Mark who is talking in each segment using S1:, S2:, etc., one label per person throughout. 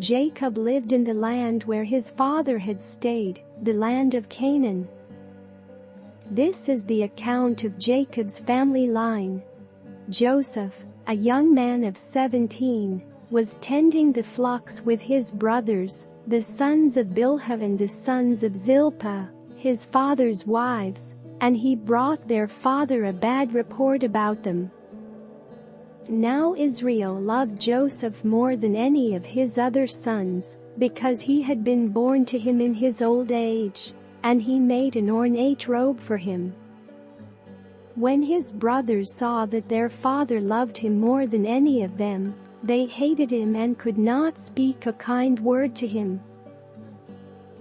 S1: Jacob lived in the land where his father had stayed, the land of Canaan. This is the account of Jacob's family line. Joseph, a young man of 17, was tending the flocks with his brothers, the sons of Bilhah and the sons of Zilpah, his father's wives, and he brought their father a bad report about them. Now Israel loved Joseph more than any of his other sons, because he had been born to him in his old age, and he made an ornate robe for him. When his brothers saw that their father loved him more than any of them, they hated him and could not speak a kind word to him.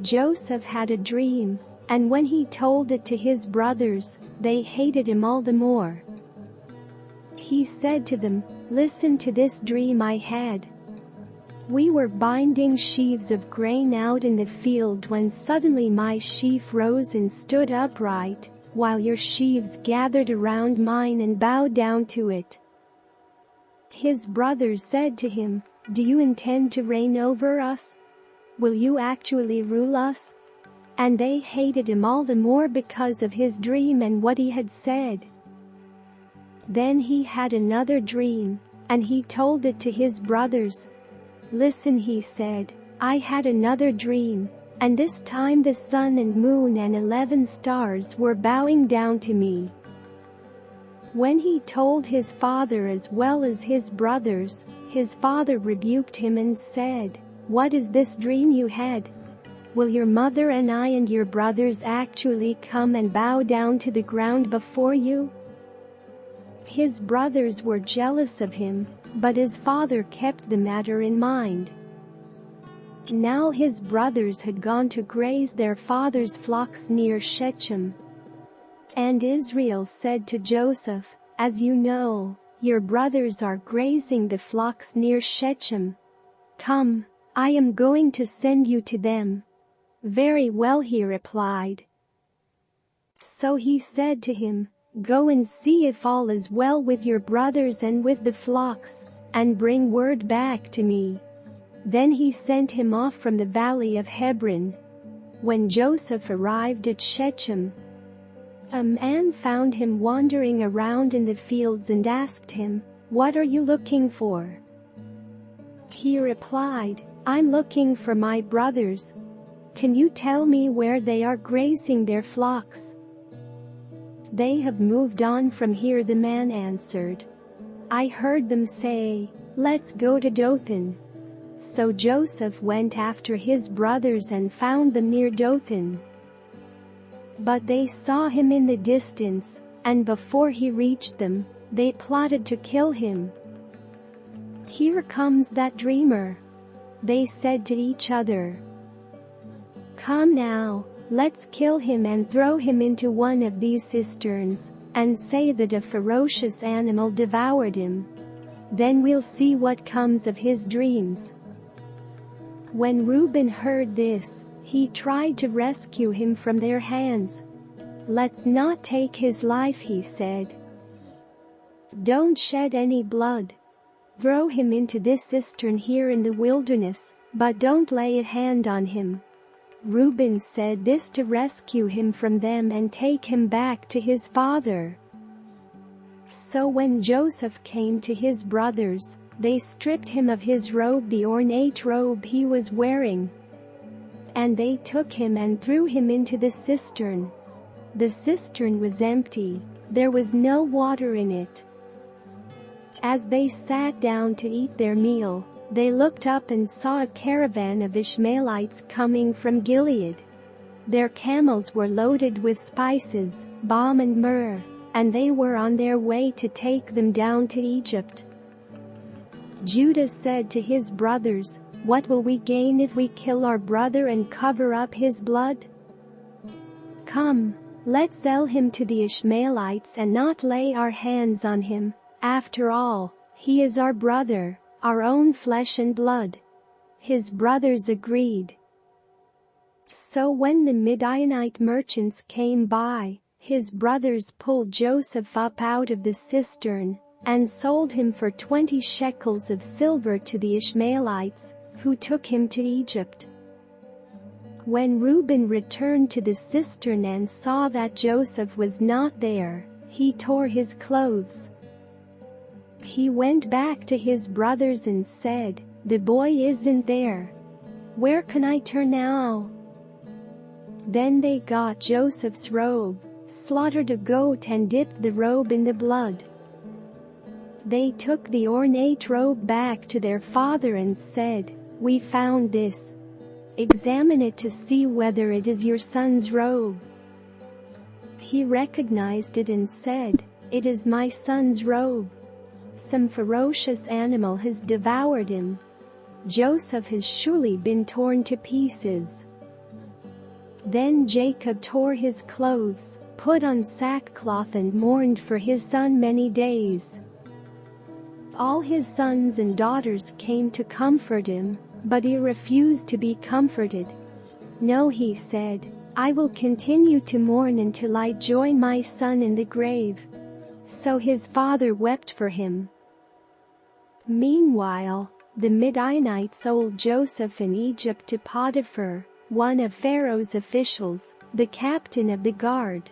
S1: Joseph had a dream, and when he told it to his brothers, they hated him all the more. He said to them, "Listen to this dream I had. We were binding sheaves of grain out in the field when suddenly my sheaf rose and stood upright, while your sheaves gathered around mine and bowed down to it." His brothers said to him, "Do you intend to reign over us? Will you actually rule us?" And they hated him all the more because of his dream and what he had said. Then he had another dream, and he told it to his brothers. "Listen," he said, "I had another dream, and this time the sun and moon and 11 stars were bowing down to me." When he told his father as well as his brothers, his father rebuked him and said, "What is this dream you had? Will your mother and I and your brothers actually come and bow down to the ground before you?" His brothers were jealous of him, but his father kept the matter in mind. Now his brothers had gone to graze their father's flocks near Shechem. And Israel said to Joseph, "As you know, your brothers are grazing the flocks near Shechem. Come, I am going to send you to them." "Very well," he replied. So he said to him, "Go and see if all is well with your brothers and with the flocks, and bring word back to me." Then he sent him off from the valley of Hebron. When Joseph arrived at Shechem, a man found him wandering around in the fields and asked him, "What are you looking for?" He replied, "I'm looking for my brothers. Can you tell me where they are grazing their flocks?" "They have moved on from here," the man answered. "I heard them say, 'Let's go to Dothan.'" So Joseph went after his brothers and found them near Dothan. But they saw him in the distance, and before he reached them, they plotted to kill him. "Here comes that dreamer," they said to each other. "Come now, let's kill him and throw him into one of these cisterns, and say that a ferocious animal devoured him. Then we'll see what comes of his dreams." When Reuben heard this, he tried to rescue him from their hands. "Let's not take his life," he said. "Don't shed any blood. Throw him into this cistern here in the wilderness, but don't lay a hand on him." Reuben said this to rescue him from them and take him back to his father. So when Joseph came to his brothers, they stripped him of his robe, the ornate robe he was wearing. And they took him and threw him into the cistern. The cistern was empty, there was no water in it. As they sat down to eat their meal, they looked up and saw a caravan of Ishmaelites coming from Gilead. Their camels were loaded with spices, balm and myrrh, and they were on their way to take them down to Egypt. Judah said to his brothers, "What will we gain if we kill our brother and cover up his blood? Come, let's sell him to the Ishmaelites and not lay our hands on him. After all, he is our brother, our own flesh and blood." His brothers agreed. So when the Midianite merchants came by, his brothers pulled Joseph up out of the cistern and sold him for 20 shekels of silver to the Ishmaelites, who took him to Egypt. When Reuben returned to the cistern and saw that Joseph was not there, he tore his clothes. He went back to his brothers and said, "The boy isn't there. Where can I turn now?" Then they got Joseph's robe, slaughtered a goat and dipped the robe in the blood. They took the ornate robe back to their father and said, "We found this. Examine it to see whether it is your son's robe." He recognized it and said, "It is my son's robe. Some ferocious animal has devoured him. Joseph has surely been torn to pieces." Then Jacob tore his clothes, put on sackcloth and mourned for his son many days. All his sons and daughters came to comfort him, but he refused to be comforted. "No," he said, "I will continue to mourn until I join my son in the grave." So his father wept for him. Meanwhile, the Midianites sold Joseph in Egypt to Potiphar, one of Pharaoh's officials, the captain of the guard.